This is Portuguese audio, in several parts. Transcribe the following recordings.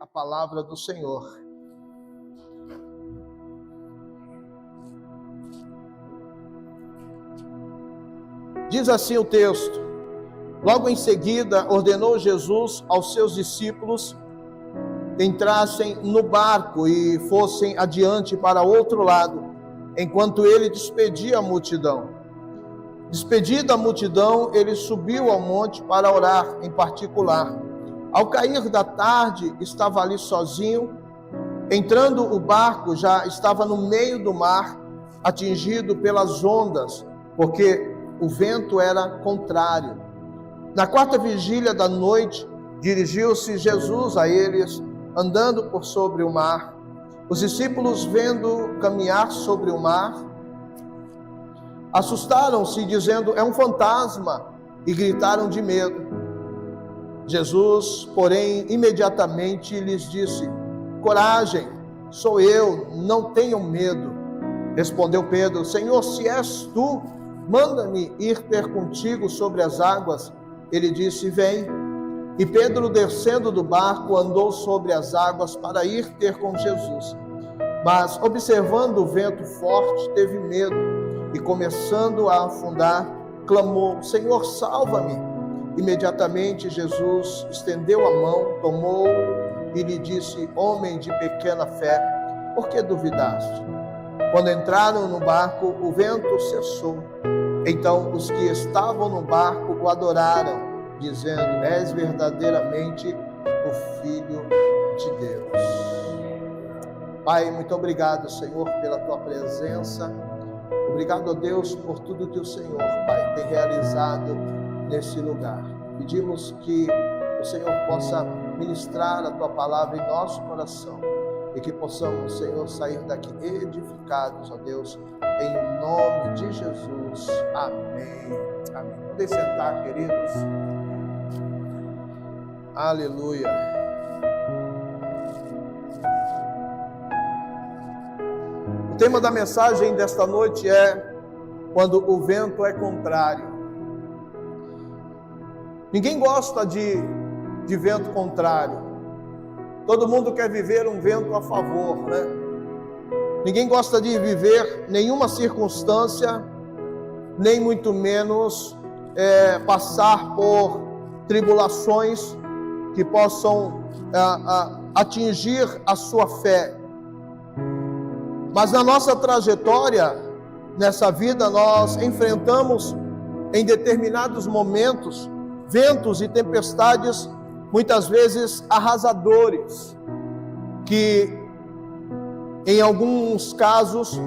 a palavra do Senhor. Diz assim o texto: logo em seguida ordenou Jesus aos seus discípulos que entrassem no barco e fossem adiante para outro lado, enquanto ele despedia a multidão. Despedida a multidão, ele subiu ao monte para orar em particular. Ao cair da tarde, estava ali sozinho. Entrando o barco, já estava no meio do mar, atingido pelas ondas, porque o vento era contrário. Na quarta vigília da noite, dirigiu-se Jesus a eles, andando por sobre o mar. Os discípulos, vendo caminhar sobre o mar, assustaram-se, dizendo: é um fantasma, e gritaram de medo. Jesus, porém, imediatamente lhes disse: coragem, sou eu, não tenham medo. Respondeu Pedro: Senhor, se és tu, manda-me ir ter contigo sobre as águas. Ele disse: vem. E Pedro, descendo do barco, andou sobre as águas para ir ter com Jesus. Mas, observando o vento forte, teve medo e, começando a afundar, clamou: Senhor, salva-me. Imediatamente Jesus estendeu a mão, tomou e lhe disse: homem de pequena fé, por que duvidaste? Quando entraram no barco, o vento cessou. Então os que estavam no barco o adoraram, dizendo: és verdadeiramente o Filho de Deus. Pai, muito obrigado, Senhor, pela tua presença. Obrigado, a Deus, por tudo que o Senhor, Pai, tem realizado nesse lugar. Pedimos que o Senhor possa ministrar a tua palavra em nosso coração e que possamos, Senhor, sair daqui edificados, ó Deus, em nome de Jesus. Amém. Amém. Podem sentar, queridos. Aleluia. O tema da mensagem desta noite é: quando o vento é contrário. Ninguém gosta de vento contrário. Todo mundo quer viver um vento a favor, né? Ninguém gosta de viver nenhuma circunstância, nem muito menos passar por tribulações que possam atingir a sua fé. Mas na nossa trajetória, nessa vida, nós enfrentamos em determinados momentos ventos e tempestades, muitas vezes arrasadores, que em alguns casos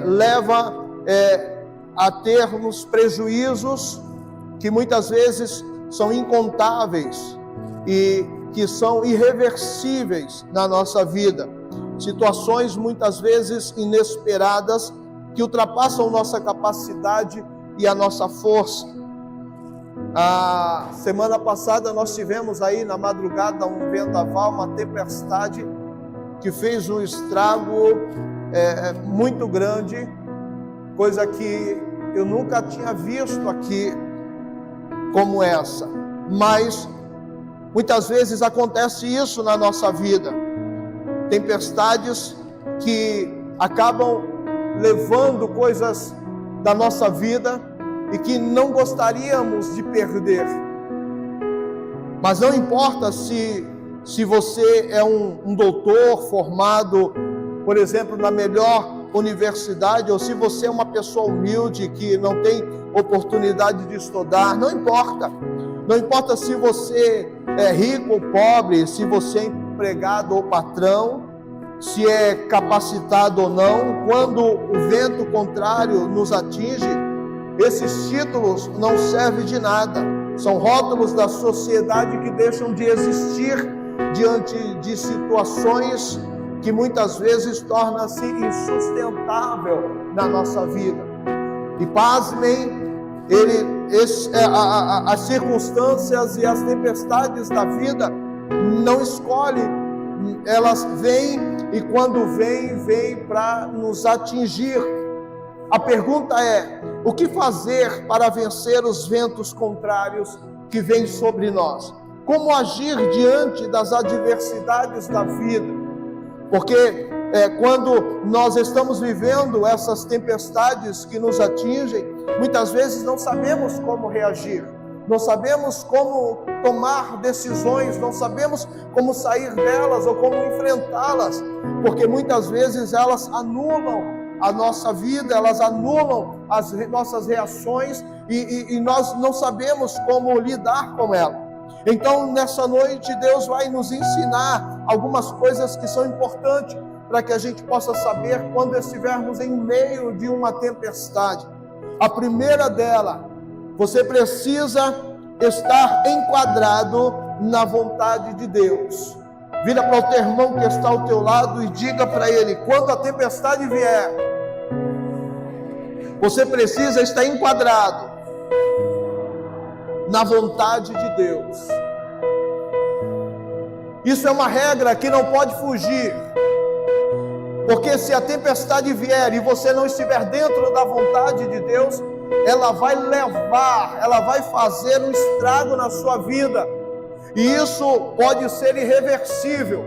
leva a termos prejuízos que muitas vezes são incontáveis e que são irreversíveis na nossa vida. Situações muitas vezes inesperadas que ultrapassam nossa capacidade e a nossa força. A semana passada nós tivemos aí na madrugada um vendaval, uma tempestade que fez um estrago muito grande, coisa que eu nunca tinha visto aqui como essa. Mas muitas vezes acontece isso na nossa vida. Tempestades que acabam levando coisas da nossa vida e que não gostaríamos de perder. Mas não importa se você é um doutor formado, por exemplo, na melhor universidade, ou se você é uma pessoa humilde que não tem oportunidade de estudar, não importa. Não importa se você é rico ou pobre, se você é empregado ou patrão, se é capacitado ou não. Quando o vento contrário nos atinge, esses títulos não servem de nada. São rótulos da sociedade que deixam de existir diante de situações que muitas vezes torna-se insustentável na nossa vida. E pasmem, as circunstâncias e as tempestades da vida não escolhem, elas vêm, e quando vêm para nos atingir. A pergunta é: o que fazer para vencer os ventos contrários que vêm sobre nós? como agir diante das adversidades da vida. Porque quando nós estamos vivendo essas tempestades que nos atingem, muitas vezes não sabemos como reagir, não sabemos como tomar decisões, não sabemos como sair delas ou como enfrentá-las, porque muitas vezes elas anulam a nossa vida, elas anulam as nossas reações e nós não sabemos como lidar com elas. Então, nessa noite, Deus vai nos ensinar algumas coisas que são importantes para que a gente possa saber quando estivermos em meio de uma tempestade. A primeira dela, você precisa estar enquadrado na vontade de Deus. Vira para o teu irmão que está ao teu lado e diga para ele: quando a tempestade vier, você precisa estar enquadrado na vontade de Deus. Isso é uma regra que não pode fugir, porque se a tempestade vier e você não estiver dentro da vontade de Deus, ela vai levar, ela vai fazer um estrago na sua vida, e isso pode ser irreversível.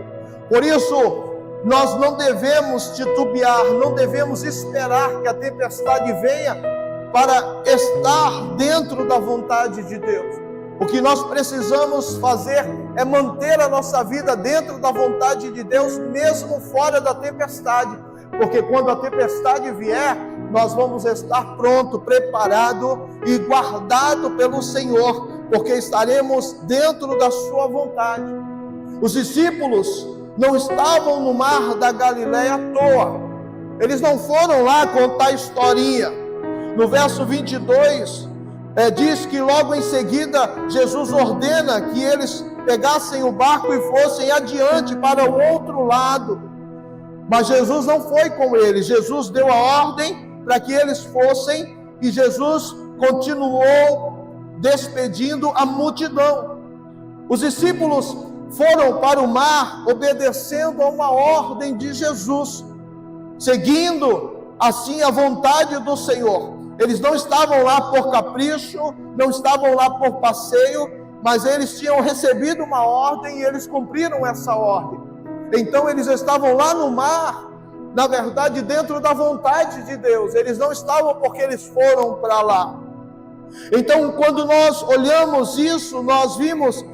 Por isso, nós não devemos titubear, não devemos esperar que a tempestade venha para estar dentro da vontade de Deus. O que nós precisamos fazer é manter a nossa vida dentro da vontade de Deus, mesmo fora da tempestade, porque quando a tempestade vier, nós vamos estar pronto, preparado e guardado pelo Senhor, porque estaremos dentro da sua vontade. Os discípulos não estavam no mar da Galileia à toa, eles não foram lá contar historinha. No verso 22, diz que logo em seguida Jesus ordena que eles pegassem o barco e fossem adiante para o outro lado. Mas Jesus não foi com eles. Jesus deu a ordem para que eles fossem e Jesus continuou despedindo a multidão. Os discípulos foram para o mar obedecendo a uma ordem de Jesus, seguindo assim a vontade do Senhor. Eles não estavam lá por capricho, não estavam lá por passeio, mas eles tinham recebido uma ordem e eles cumpriram essa ordem. Então eles estavam lá no mar, na verdade dentro da vontade de Deus. Eles não estavam porque eles foram para lá. Então, quando nós olhamos isso, nós vimos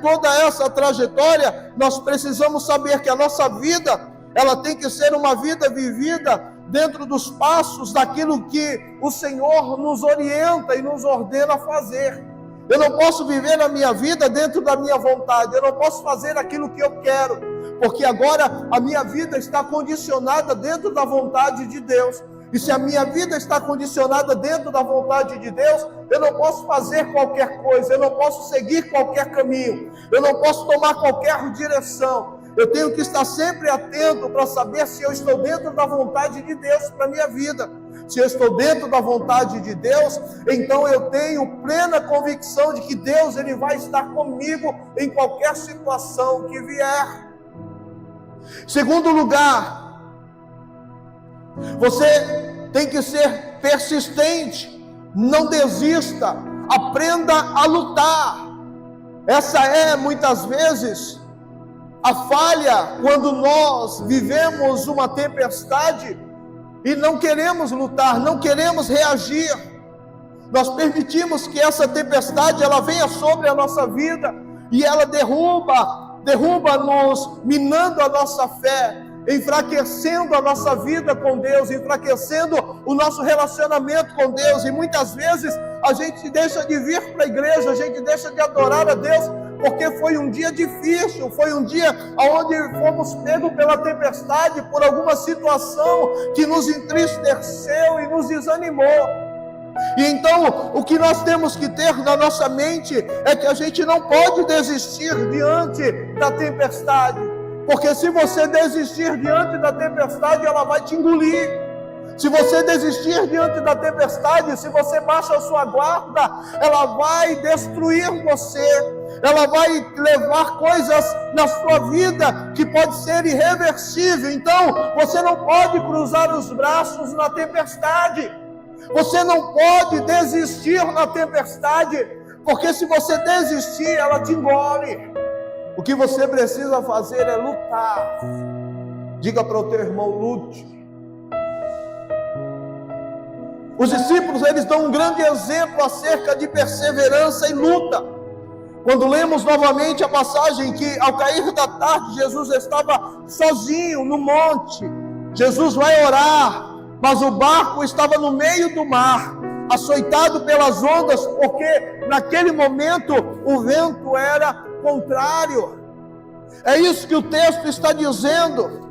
toda essa trajetória, nós precisamos saber que a nossa vida, ela tem que ser uma vida vivida dentro dos passos daquilo que o Senhor nos orienta e nos ordena a fazer. Eu não posso viver a minha vida dentro da minha vontade, eu não posso fazer aquilo que eu quero, porque agora a minha vida está condicionada dentro da vontade de Deus. E se a minha vida está condicionada dentro da vontade de Deus, eu não posso fazer qualquer coisa, eu não posso seguir qualquer caminho, eu não posso tomar qualquer direção. Eu tenho que estar sempre atento para saber se eu estou dentro da vontade de Deus para a minha vida. Se eu estou dentro da vontade de Deus, então eu tenho plena convicção de que Deus ele vai estar comigo em qualquer situação que vier. Segundo lugar, você tem que ser persistente, não desista, aprenda a lutar. Essa é muitas vezes a falha quando nós vivemos uma tempestade e não queremos lutar, não queremos reagir. Nós permitimos que essa tempestade ela venha sobre a nossa vida e ela derruba-nos, minando a nossa fé, enfraquecendo a nossa vida com Deus, enfraquecendo o nosso relacionamento com Deus. E muitas vezes a gente deixa de vir para a igreja, a gente deixa de adorar a Deus, porque foi um dia difícil, foi um dia onde fomos pegos pela tempestade, por alguma situação que nos entristeceu e nos desanimou. E então, o que nós temos que ter na nossa mente é que a gente não pode desistir diante da tempestade, porque se você desistir diante da tempestade, ela vai te engolir. Se você desistir diante da tempestade, se você baixa a sua guarda, ela vai destruir você. Ela vai levar coisas na sua vida que pode ser irreversível. Então, você não pode cruzar os braços na tempestade. Você não pode desistir na tempestade, Porque se você desistir, ela te engole. O que você precisa fazer é lutar. Diga para o teu irmão, lute. Os discípulos, eles dão um grande exemplo acerca de perseverança e luta. Quando lemos novamente a passagem que ao cair da tarde, Jesus estava sozinho no monte. Jesus vai orar, mas o barco estava no meio do mar, açoitado pelas ondas, porque naquele momento o vento era contrário. É isso que o texto está dizendo.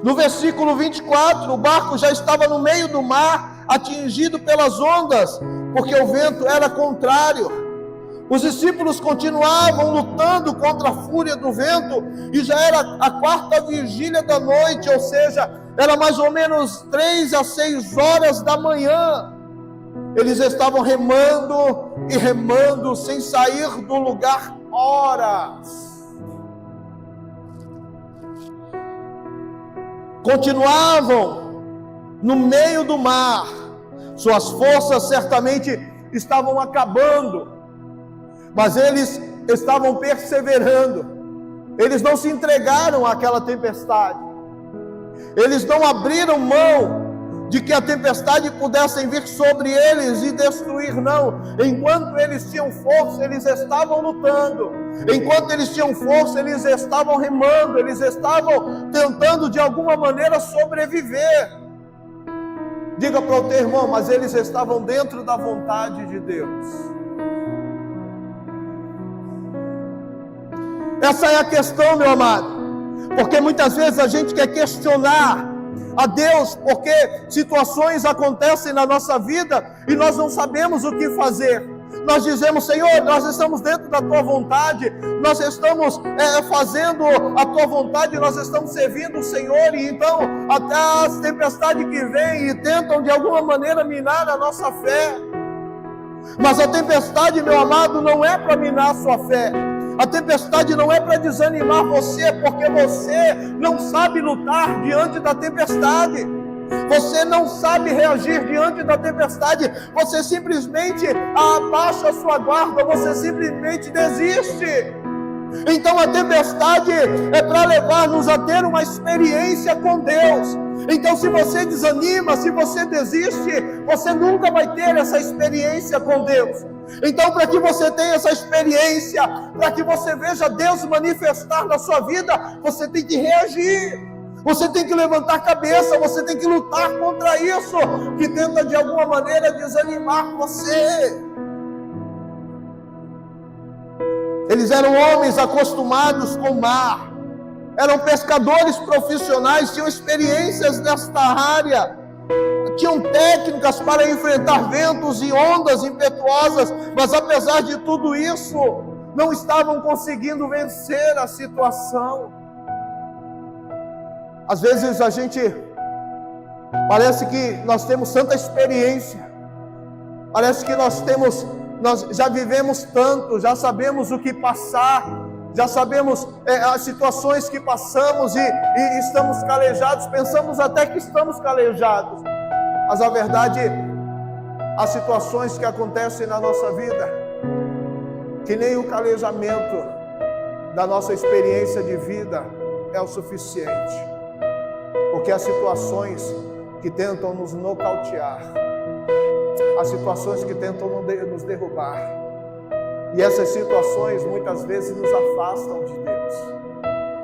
No versículo 24, o barco já estava no meio do mar, atingido pelas ondas, porque o vento era contrário. Os discípulos continuavam lutando contra a fúria do vento, e já era a quarta vigília da noite, ou seja, era mais ou menos 3 a 6 horas da manhã. Eles estavam remando e remando, sem sair do lugar horas. Continuavam no meio do mar, suas forças certamente estavam acabando, mas eles estavam perseverando. Eles não se entregaram àquela tempestade, eles não abriram mão de que a tempestade pudesse vir sobre eles e destruir, não. Enquanto eles tinham força, eles estavam lutando. Enquanto eles tinham força, eles estavam remando, eles estavam tentando de alguma maneira sobreviver. Diga para o teu irmão, mas eles estavam dentro da vontade de Deus. Essa é a questão, meu amado, porque muitas vezes a gente quer questionar a Deus, porque situações acontecem na nossa vida e nós não sabemos o que fazer. Nós dizemos, Senhor, nós estamos dentro da Tua vontade, nós estamos fazendo a Tua vontade, nós estamos servindo o Senhor, e então até as tempestades que vêm e tentam de alguma maneira minar a nossa fé. Mas a tempestade, meu amado, não é para minar a sua fé. A tempestade não é para desanimar você, porque você não sabe lutar diante da tempestade. Você não sabe reagir diante da tempestade. Você simplesmente abaixa a sua guarda, você simplesmente desiste. Então a tempestade é para levar-nos a ter uma experiência com Deus. Então se você desanima, se você desiste, você nunca vai ter essa experiência com Deus. Então, para que você tenha essa experiência, para que você veja Deus manifestar na sua vida, você tem que reagir, você tem que levantar a cabeça, você tem que lutar contra isso que tenta de alguma maneira desanimar você. Eles eram homens acostumados com o mar, eram pescadores profissionais, tinham experiências nesta área, tinham técnicas para enfrentar ventos e ondas impetuosas, mas apesar de tudo isso, não estavam conseguindo vencer a situação. Às vezes a gente parece que nós temos tanta experiência, parece que nós já vivemos tanto, já sabemos o que passar, já sabemos as situações que passamos e estamos calejados, pensamos até que estamos calejados. Mas a verdade, as situações que acontecem na nossa vida, que nem o calejamento da nossa experiência de vida é o suficiente, porque as situações que tentam nos nocautear, as situações que tentam nos derrubar, e essas situações muitas vezes nos afastam de Deus,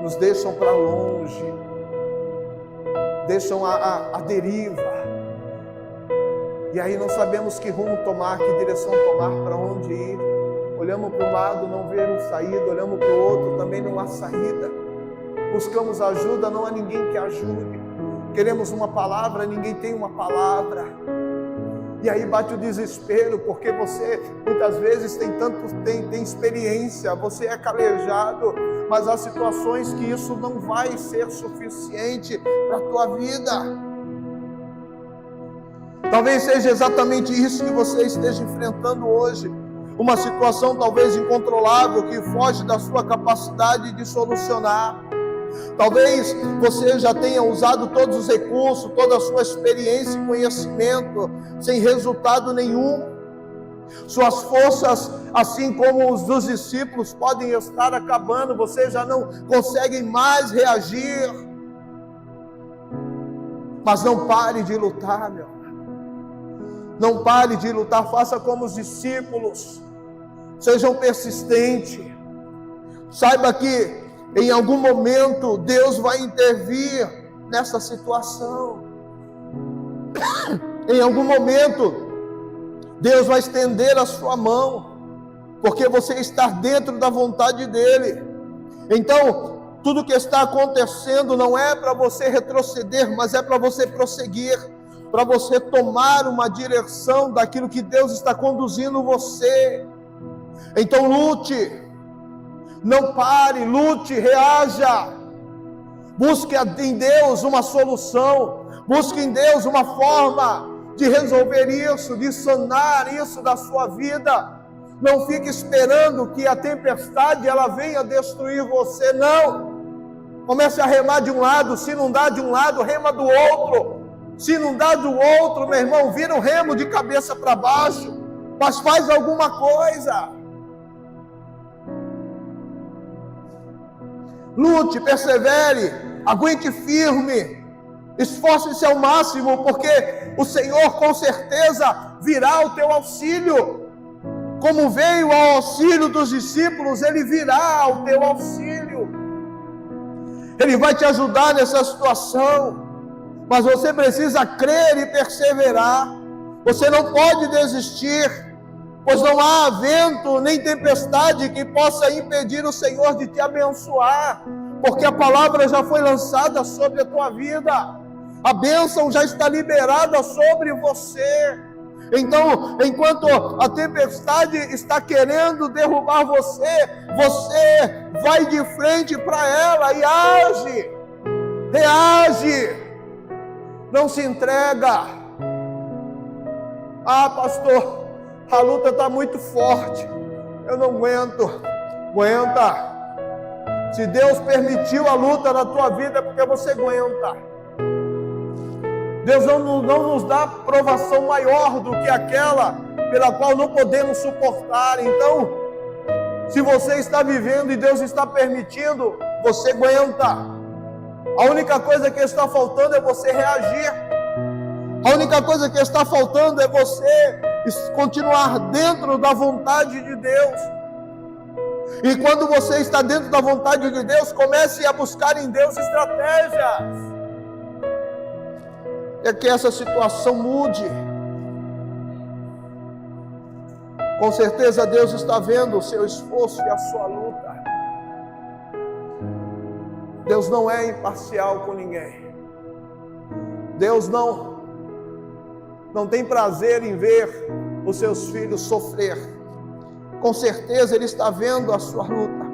nos deixam para longe, deixam a deriva. E aí não sabemos que rumo tomar, que direção tomar, para onde ir. Olhamos para um lado, não vemos saída, olhamos para o outro, também não há saída. Buscamos ajuda, não há ninguém que ajude. Queremos uma palavra, ninguém tem uma palavra. E aí bate o desespero, porque você muitas vezes tem experiência, você é calejado, mas há situações que isso não vai ser suficiente para a tua vida. Talvez seja exatamente isso que você esteja enfrentando hoje. Uma situação talvez incontrolável que foge da sua capacidade de solucionar. Talvez você já tenha usado todos os recursos, toda a sua experiência e conhecimento, sem resultado nenhum. Suas forças, assim como os dos discípulos, podem estar acabando. Você já não consegue mais reagir. Mas não pare de lutar, meu amado. Não pare de lutar. Faça como os discípulos. Sejam persistentes. Saiba que em algum momento Deus vai intervir nessa situação. Em algum momento Deus vai estender a sua mão, porque você está dentro da vontade dEle. Então, tudo que está acontecendo não é para você retroceder, mas é para você prosseguir, para você tomar uma direção daquilo que Deus está conduzindo você. Então lute, não pare, lute, reaja, busque em Deus uma solução, busque em Deus uma forma de resolver isso, de sanar isso da sua vida. Não fique esperando que a tempestade ela venha destruir você, não. Comece a remar de um lado, se não dá de um lado, rema do outro. Se não dá do outro, meu irmão, vira o remo de cabeça para baixo, mas faz alguma coisa. Lute, persevere, aguente firme. Esforce-se ao máximo, porque o Senhor com certeza virá ao teu auxílio. Como veio ao auxílio dos discípulos, Ele virá ao teu auxílio. Ele vai te ajudar nessa situação. Mas você precisa crer e perseverar. Você não pode desistir, pois não há vento nem tempestade que possa impedir o Senhor de te abençoar, porque a palavra já foi lançada sobre a tua vida. A bênção já está liberada sobre você. Então, enquanto a tempestade está querendo derrubar você, você vai de frente para ela e age, reage, não se entrega. Ah, pastor, a luta está muito forte, eu não aguento. Aguenta. Se Deus permitiu a luta na tua vida, é porque você aguenta. Deus não nos dá provação maior do que aquela pela qual não podemos suportar. Então, se você está vivendo e Deus está permitindo, você aguenta. A única coisa que está faltando é você reagir. A única coisa que está faltando é você continuar dentro da vontade de Deus. E quando você está dentro da vontade de Deus, comece a buscar em Deus estratégias. É que essa situação mude. Com certeza Deus está vendo o seu esforço e a sua luta. Deus não é imparcial com ninguém. Deus não tem prazer em ver os seus filhos sofrer. Com certeza Ele está vendo a sua luta,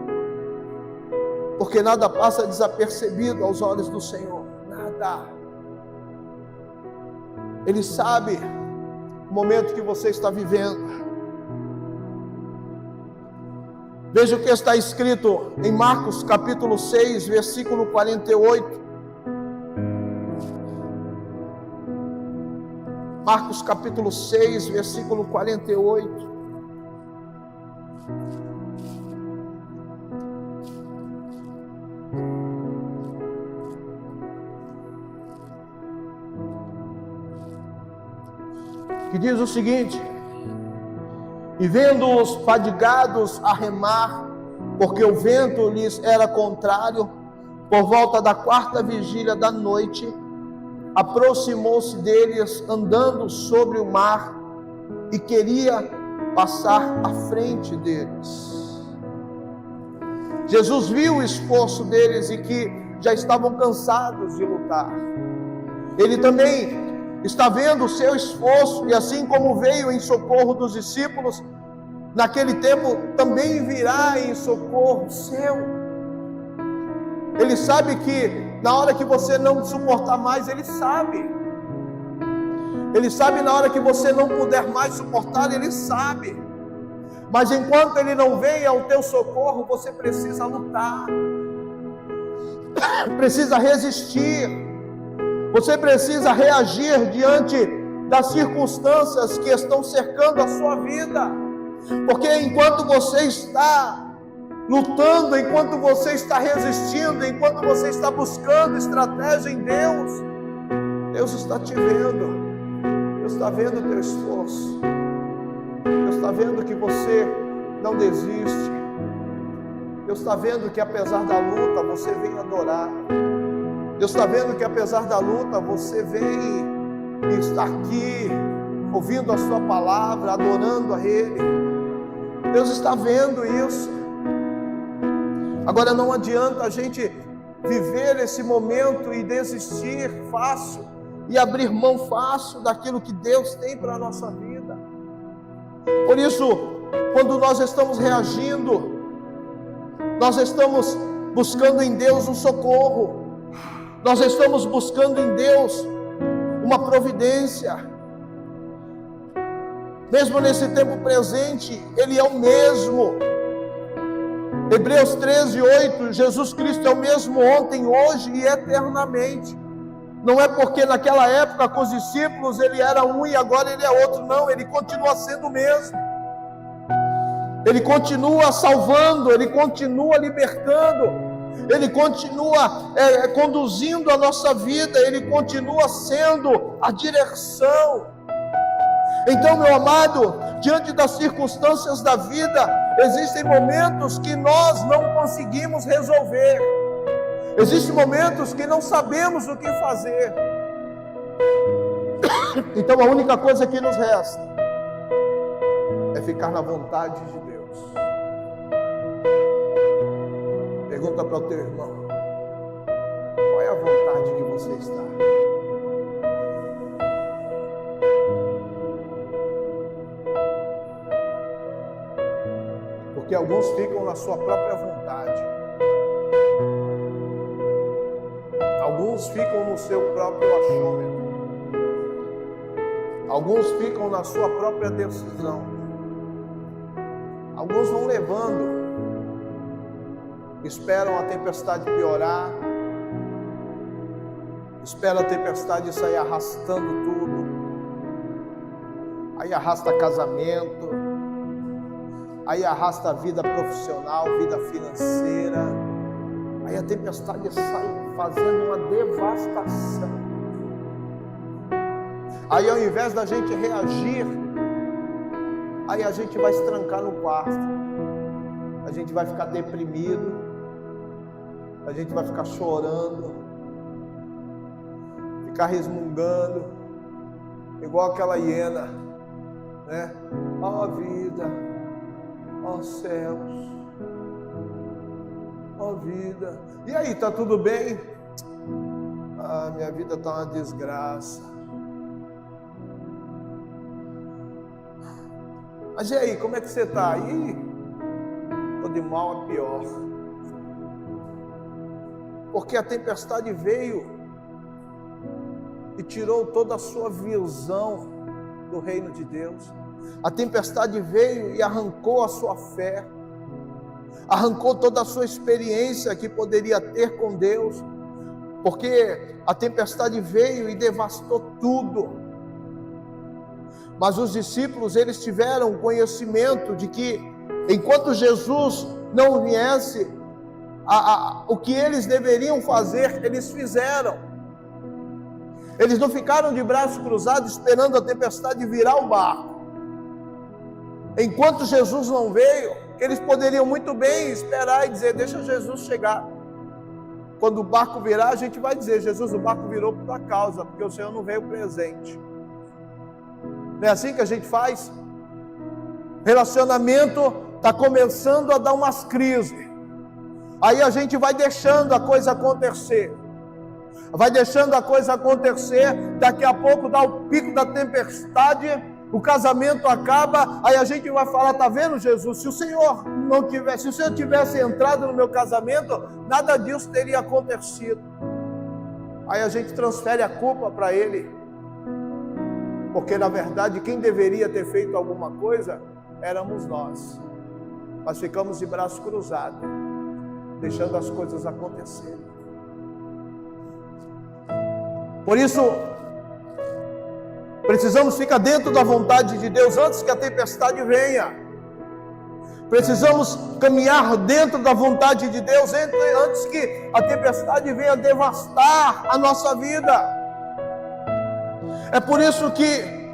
porque nada passa desapercebido aos olhos do Senhor. Nada. Ele sabe o momento que você está vivendo. Veja o que está escrito em Marcos capítulo 6, versículo 48. Marcos capítulo 6, versículo 48. Que diz o seguinte: e vendo-os fadigados a remar, porque o vento lhes era contrário, por volta da 4ª vigília da noite, aproximou-se deles andando sobre o mar e queria passar à frente deles. Jesus viu o esforço deles e que já estavam cansados de lutar. Ele também está vendo o seu esforço, e assim como veio em socorro dos discípulos, naquele tempo também virá em socorro seu. Ele sabe que na hora que você não suportar mais, Ele sabe. Ele sabe na hora que você não puder mais suportar, Ele sabe. Mas enquanto Ele não vem ao teu socorro, você precisa lutar. Precisa resistir. Você precisa reagir diante das circunstâncias que estão cercando a sua vida. Porque enquanto você está lutando, enquanto você está resistindo, enquanto você está buscando estratégia em Deus, Deus está te vendo. Deus está vendo o teu esforço. Deus está vendo que você não desiste. Deus está vendo que apesar da luta você vem adorar. Deus está vendo que apesar da luta você vem estar aqui ouvindo a sua palavra, adorando a Ele. Deus está vendo isso. Agora não adianta a gente viver esse momento e desistir fácil e abrir mão fácil daquilo que Deus tem para a nossa vida. Por isso, quando nós estamos reagindo, nós estamos buscando em Deus um socorro, nós estamos buscando em Deus uma providência. Mesmo nesse tempo presente, Ele é o mesmo. Hebreus 13:8, Jesus Cristo é o mesmo ontem, hoje e eternamente. Não é porque naquela época com os discípulos Ele era um e agora Ele é outro, não, Ele continua sendo o mesmo. Ele continua salvando, Ele continua libertando, Ele continua conduzindo a nossa vida, Ele continua sendo a direção. Então, meu amado, diante das circunstâncias da vida, existem momentos que nós não conseguimos resolver, existem momentos que não sabemos o que fazer. Então a única coisa que nos resta é ficar na vontade de Deus. Pergunta para o teu irmão: qual é a vontade que você está? Porque alguns ficam na sua própria vontade, alguns ficam no seu próprio achômetro, alguns ficam na sua própria decisão, alguns vão levando, esperam a tempestade piorar, esperam a tempestade sair arrastando tudo, aí arrasta casamento, aí arrasta a vida profissional, vida financeira, aí a tempestade sai fazendo uma devastação. Aí ao invés da gente reagir, aí a gente vai se trancar no quarto, a gente vai ficar deprimido, a gente vai ficar chorando, ficar resmungando, igual aquela hiena, né? Ó vida, ó céus, ó vida. E aí, tá tudo bem? Ah, minha vida tá uma desgraça. Mas e aí, como é que você tá? Aí, tô de mal a pior. Porque a tempestade veio e tirou toda a sua visão do reino de Deus. A tempestade veio e arrancou a sua fé, arrancou toda a sua experiência que poderia ter com Deus, porque a tempestade veio e devastou tudo. Mas os discípulos, eles tiveram conhecimento de que enquanto Jesus não viesse, o que eles deveriam fazer, eles fizeram. Eles não ficaram de braços cruzados esperando a tempestade virar o barco. Enquanto Jesus não veio, eles poderiam muito bem esperar e dizer: deixa Jesus chegar. Quando o barco virar, a gente vai dizer: Jesus, o barco virou por tua causa, porque o Senhor não veio presente. Não é assim que a gente faz? Relacionamento está começando a dar umas crises. Aí a gente vai deixando a coisa acontecer. Vai deixando a coisa acontecer. Daqui a pouco dá o pico da tempestade. O casamento acaba. Aí a gente vai falar: tá vendo, Jesus? Se o Senhor tivesse entrado no meu casamento, nada disso teria acontecido. Aí a gente transfere a culpa para Ele. Porque na verdade quem deveria ter feito alguma coisa éramos nós. Mas ficamos de braços cruzados, deixando as coisas acontecerem. Por isso, Precisamos ficar dentro da vontade de Deus antes que a tempestade venha. Precisamos caminhar dentro da vontade de Deus antes que a tempestade venha devastar a nossa vida. É por isso que,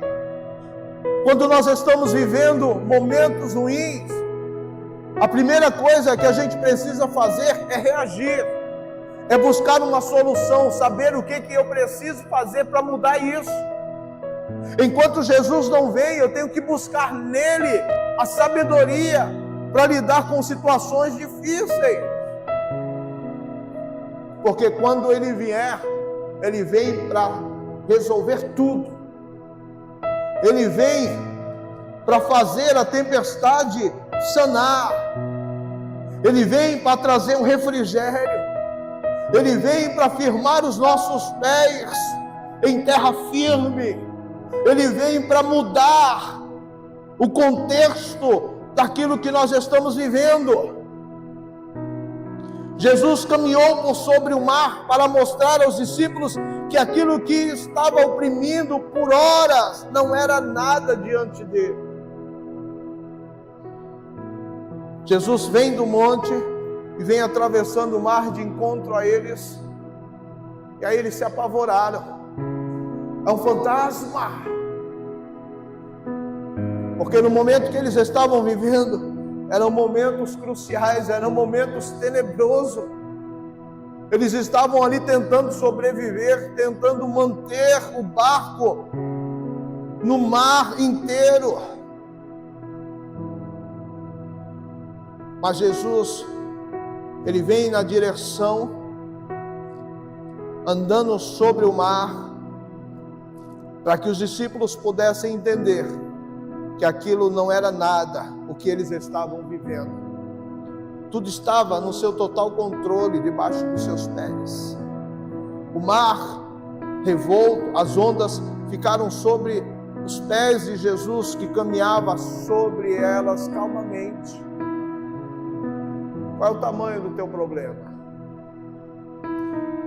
quando nós estamos vivendo momentos ruins, a primeira coisa que a gente precisa fazer é reagir, é buscar uma solução, saber o que eu preciso fazer para mudar isso. Enquanto Jesus não vem, eu tenho que buscar nele a sabedoria para lidar com situações difíceis. Porque quando ele vier, ele vem para resolver tudo. Ele vem para fazer a tempestade sanar. Ele vem para trazer um refrigério. Ele vem para firmar os nossos pés em terra firme. Ele vem para mudar o contexto daquilo que nós estamos vivendo. Jesus caminhou por sobre o mar para mostrar aos discípulos que aquilo que estava oprimindo por horas não era nada diante dele. Jesus vem do monte e vem atravessando o mar de encontro a eles, e aí eles se apavoraram. É um fantasma. Porque no momento que eles estavam vivendo, eram momentos cruciais, eram momentos tenebrosos. Eles estavam ali tentando sobreviver, tentando manter o barco no mar inteiro. Mas Jesus, ele vem na direção, andando sobre o mar, para que os discípulos pudessem entender que aquilo não era nada o que eles estavam vivendo. Tudo estava no seu total controle, debaixo dos seus pés. O mar revolto, as ondas ficaram sobre os pés de Jesus, que caminhava sobre elas calmamente. Qual é o tamanho do teu problema?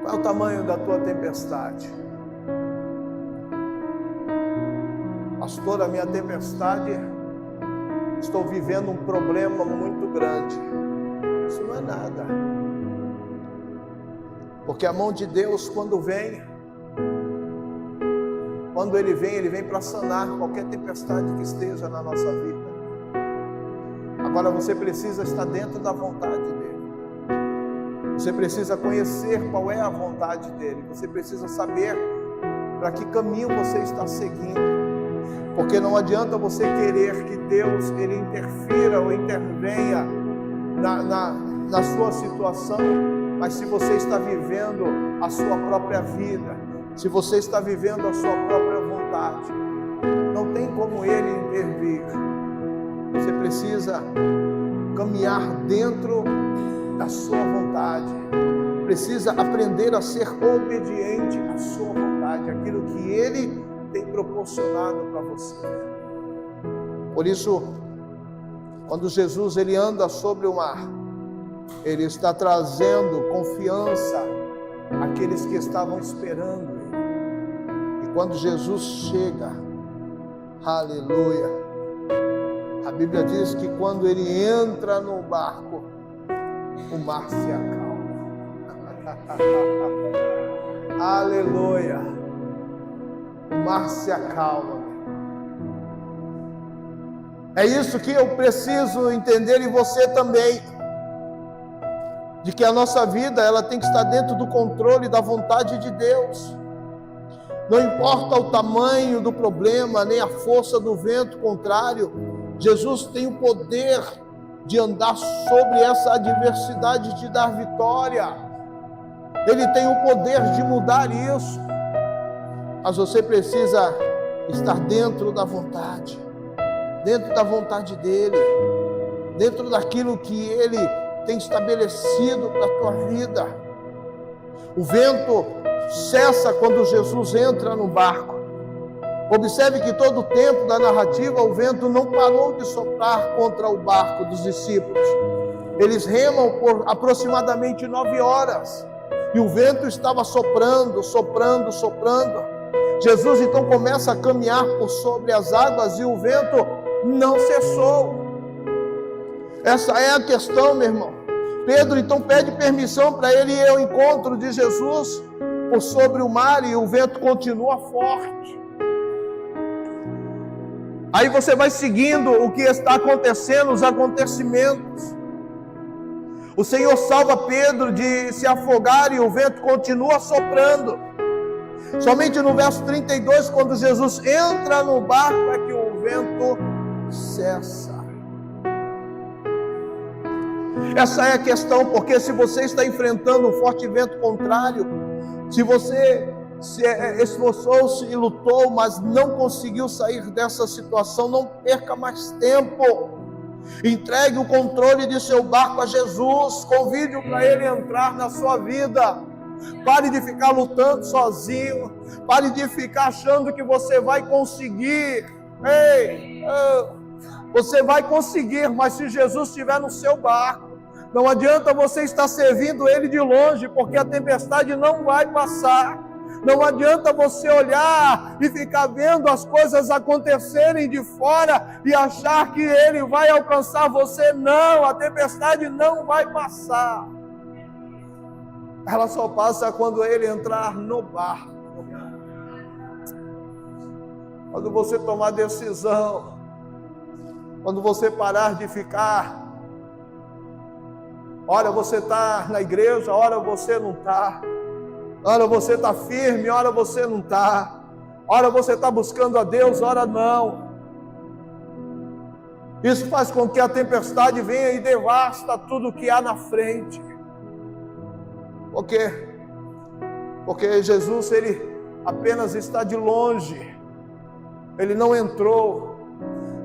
Qual é o tamanho da tua tempestade? Pastor, a minha tempestade, estou vivendo um problema muito grande. Isso não é nada. Porque a mão de Deus, quando ele vem para sanar qualquer tempestade que esteja na nossa vida. Agora você precisa estar dentro da vontade dele. Você precisa conhecer qual é a vontade dele. Você precisa saber para que caminho você está seguindo. Porque não adianta você querer que Deus ele interfira ou intervenha na sua situação, mas se você está vivendo a sua própria vida, se você está vivendo a sua própria vontade, não tem como ele intervir. Você precisa caminhar dentro da sua vontade, precisa aprender a ser obediente à sua vontade, aquilo que ele tem proporcionado para você. Por isso, quando Jesus ele anda sobre o mar, ele está trazendo confiança àqueles que estavam esperando ele. E quando Jesus chega, aleluia, a Bíblia diz que quando ele entra no barco, o mar se acalma. Aleluia. O mar se acalma. É isso que eu preciso entender, e você também, de que a nossa vida ela tem que estar dentro do controle da vontade de Deus. Não importa o tamanho do problema, nem a força do vento contrário, Jesus tem o poder de andar sobre essa adversidade e te dar vitória. Ele tem o poder de mudar isso. Mas você precisa estar dentro da vontade dele, dentro daquilo que ele tem estabelecido para a tua vida. O vento cessa quando Jesus entra no barco. Observe que todo o tempo da narrativa o vento não parou de soprar contra o barco dos discípulos. Eles remam por aproximadamente 9 horas e o vento estava soprando. Jesus então começa a caminhar por sobre as águas e o vento não cessou. Essa é a questão, meu irmão. Pedro então pede permissão para ele ir ao encontro de Jesus por sobre o mar e o vento continua forte. Aí você vai seguindo o que está acontecendo, os acontecimentos. O Senhor salva Pedro de se afogar e o vento continua soprando. Somente no verso 32, quando Jesus entra no barco, é que o vento cessa. Essa é a questão, porque se você está enfrentando um forte vento contrário, se você se esforçou-se e lutou, mas não conseguiu sair dessa situação, não perca mais tempo. Entregue o controle de seu barco a Jesus, convide-o para Ele entrar na sua vida. Pare de ficar lutando sozinho, pare de ficar achando que você vai conseguir. Você vai conseguir, mas se Jesus estiver no seu barco, não adianta você estar servindo Ele de longe, porque a tempestade não vai passar. Não adianta você olhar e ficar vendo as coisas acontecerem de fora e achar que Ele vai alcançar você. Não, a tempestade não vai passar. Ela só passa quando Ele entrar no barco. Quando você tomar decisão, quando você parar de ficar, ora você está na igreja, ora você não está. Ora você está firme, ora você não está. Ora você está buscando a Deus, ora não. Isso faz com que a tempestade venha e devasta tudo que há na frente. Por quê? Porque Jesus, Ele apenas está de longe. Ele não entrou.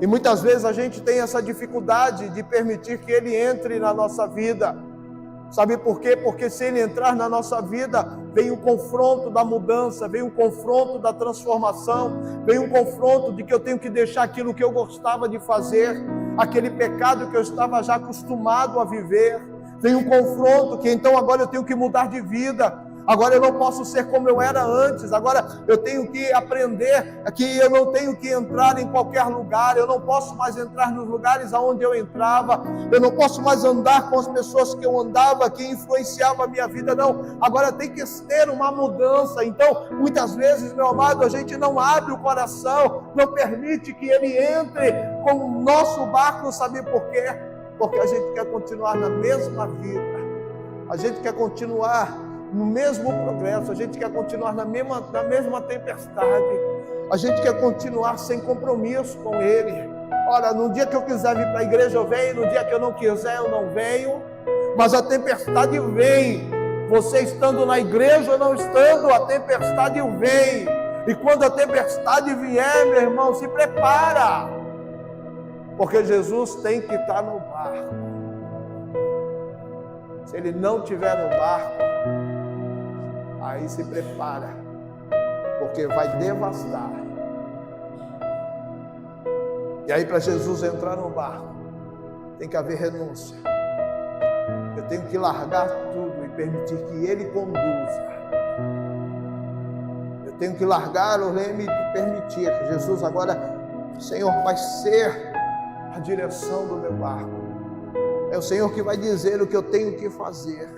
E muitas vezes a gente tem essa dificuldade de permitir que Ele entre na nossa vida. Sabe por quê? Porque se Ele entrar na nossa vida, vem o confronto da mudança, vem o confronto da transformação, vem o confronto de que eu tenho que deixar aquilo que eu gostava de fazer, aquele pecado que eu estava já acostumado a viver, vem um confronto que então agora eu tenho que mudar de vida. Agora eu não posso ser como eu era antes, agora eu tenho que aprender que eu não tenho que entrar em qualquer lugar, eu não posso mais entrar nos lugares aonde eu entrava, eu não posso mais andar com as pessoas que eu andava, que influenciavam a minha vida, não. Agora tem que ter uma mudança. Então, muitas vezes, meu amado, a gente não abre o coração, não permite que Ele entre com o nosso barco, sabe por quê? Porque a gente quer continuar na mesma vida, a gente quer continuar no mesmo progresso, a gente quer continuar na mesma tempestade, a gente quer continuar sem compromisso com Ele. Ora, no dia que eu quiser vir para a igreja eu venho, no dia que eu não quiser eu não venho, mas a tempestade vem, você estando na igreja ou não estando, a tempestade vem, e quando a tempestade vier, meu irmão, se prepara, porque Jesus tem que estar no barco. Se Ele não estiver no barco, aí se prepara, porque vai devastar. E aí para Jesus entrar no barco, tem que haver renúncia. Eu tenho que largar tudo e permitir que Ele conduza. Eu tenho que largar o leme e permitir. Jesus agora, Senhor, vai ser a direção do meu barco. É o Senhor que vai dizer o que eu tenho que fazer.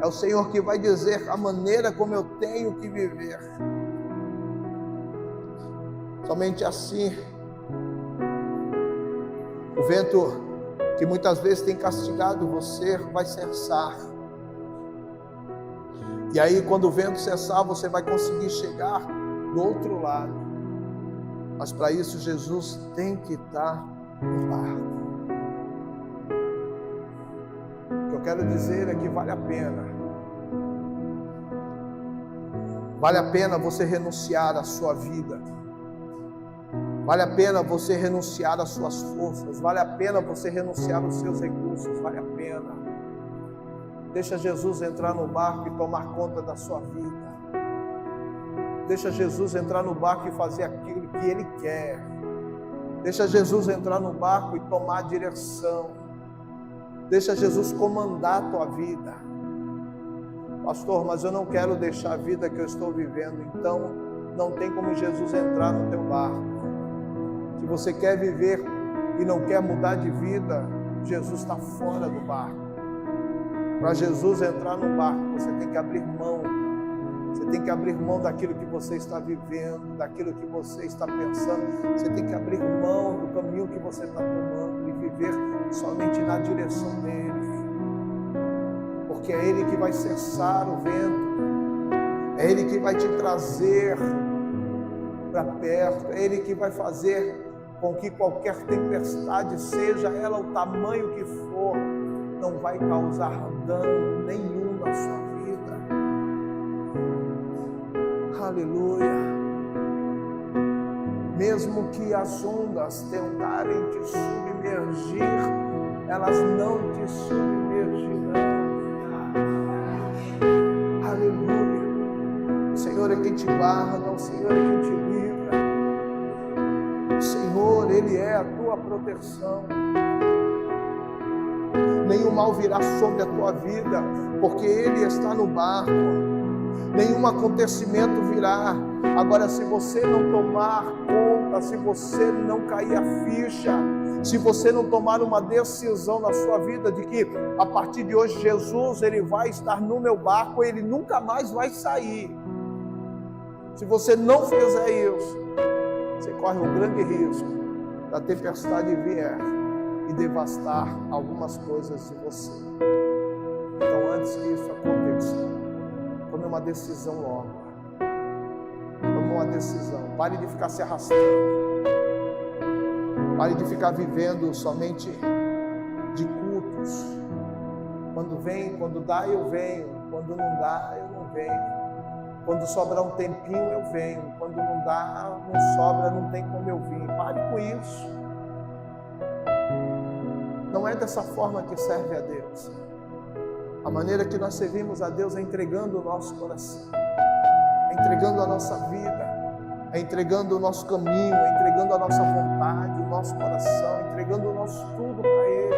É o Senhor que vai dizer a maneira como eu tenho que viver. Somente assim, o vento que muitas vezes tem castigado você vai cessar. E aí, quando o vento cessar, você vai conseguir chegar do outro lado. Mas para isso, Jesus tem que estar no barco. O que eu quero dizer é que vale a pena. Vale a pena você renunciar à sua vida. Vale a pena você renunciar às suas forças. Vale a pena você renunciar aos seus recursos. Vale a pena. Deixa Jesus entrar no barco e tomar conta da sua vida. Deixa Jesus entrar no barco e fazer aquilo que Ele quer. Deixa Jesus entrar no barco e tomar a direção. Deixa Jesus comandar a tua vida. Pastor, mas eu não quero deixar a vida que eu estou vivendo. Então, não tem como Jesus entrar no teu barco. Se você quer viver e não quer mudar de vida, Jesus está fora do barco. Para Jesus entrar no barco, você tem que abrir mão. Você tem que abrir mão daquilo que você está vivendo, daquilo que você está pensando. Você tem que abrir mão do caminho que você está tomando e viver somente na direção dele. Porque é ele que vai cessar o vento. É ele que vai te trazer para perto. É ele que vai fazer com que qualquer tempestade, seja ela o tamanho que for, não vai causar dano nenhum na sua vida. Aleluia. Mesmo que as ondas tentarem te submergir, elas não te submergirão. Aleluia. O Senhor é quem te guarda, o Senhor é quem te livra. O Senhor, Ele é a tua proteção. Nenhum mal virá sobre a tua vida, porque Ele está no barco. Nenhum acontecimento virá. Agora, se você não tomar conta, se você não cair a ficha, se você não tomar uma decisão na sua vida de que a partir de hoje Jesus, Ele vai estar no meu barco, Ele nunca mais vai sair. Se você não fizer isso, você corre um grande risco da tempestade vir e devastar algumas coisas de você. Então, antes que isso aconteça, tome uma decisão logo. Tome uma decisão. Pare de ficar se arrastando. Pare de ficar vivendo somente de cultos. Quando vem, quando dá, eu venho. Quando não dá, eu não venho. Quando sobrar um tempinho, eu venho. Quando não dá, não sobra, não tem como eu vir. Pare com isso. Não é dessa forma que serve a Deus. A maneira que nós servimos a Deus é entregando o nosso coração, é entregando a nossa vida, é entregando o nosso caminho, é entregando a nossa vontade, o nosso coração, entregando o nosso tudo para Ele.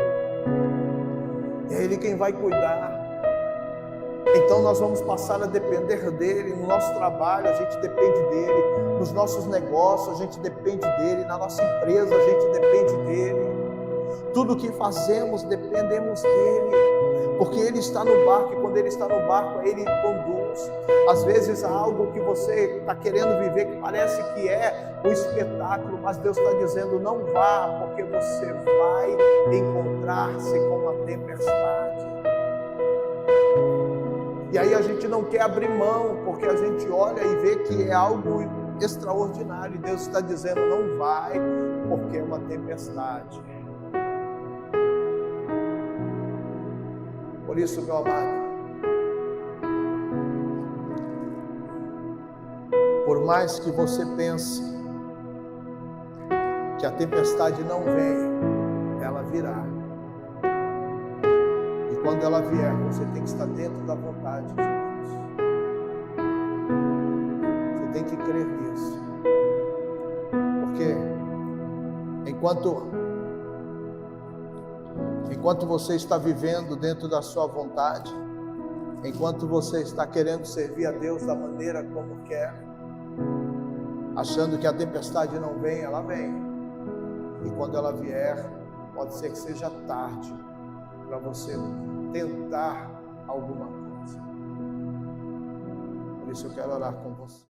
É Ele quem vai cuidar. Então nós vamos passar a depender dEle. No nosso trabalho a gente depende dEle, nos nossos negócios a gente depende dEle, na nossa empresa a gente depende dEle. Tudo que fazemos dependemos dEle, porque Ele está no barco, e quando Ele está no barco, Ele conduz. Às vezes há algo que você está querendo viver que parece que é um espetáculo, mas Deus está dizendo: não vá, porque você vai encontrar-se com uma tempestade. E aí a gente não quer abrir mão, porque a gente olha e vê que é algo extraordinário, e Deus está dizendo: não vai, porque é uma tempestade. Por isso, meu amado, por mais que você pense que a tempestade não vem, ela virá. E quando ela vier, você tem que estar dentro da vontade de Deus. Você tem que crer nisso. Porque enquanto você está vivendo dentro da sua vontade, enquanto você está querendo servir a Deus da maneira como quer, achando que a tempestade não vem, ela vem. E quando ela vier, pode ser que seja tarde para você tentar alguma coisa. Por isso eu quero orar com você.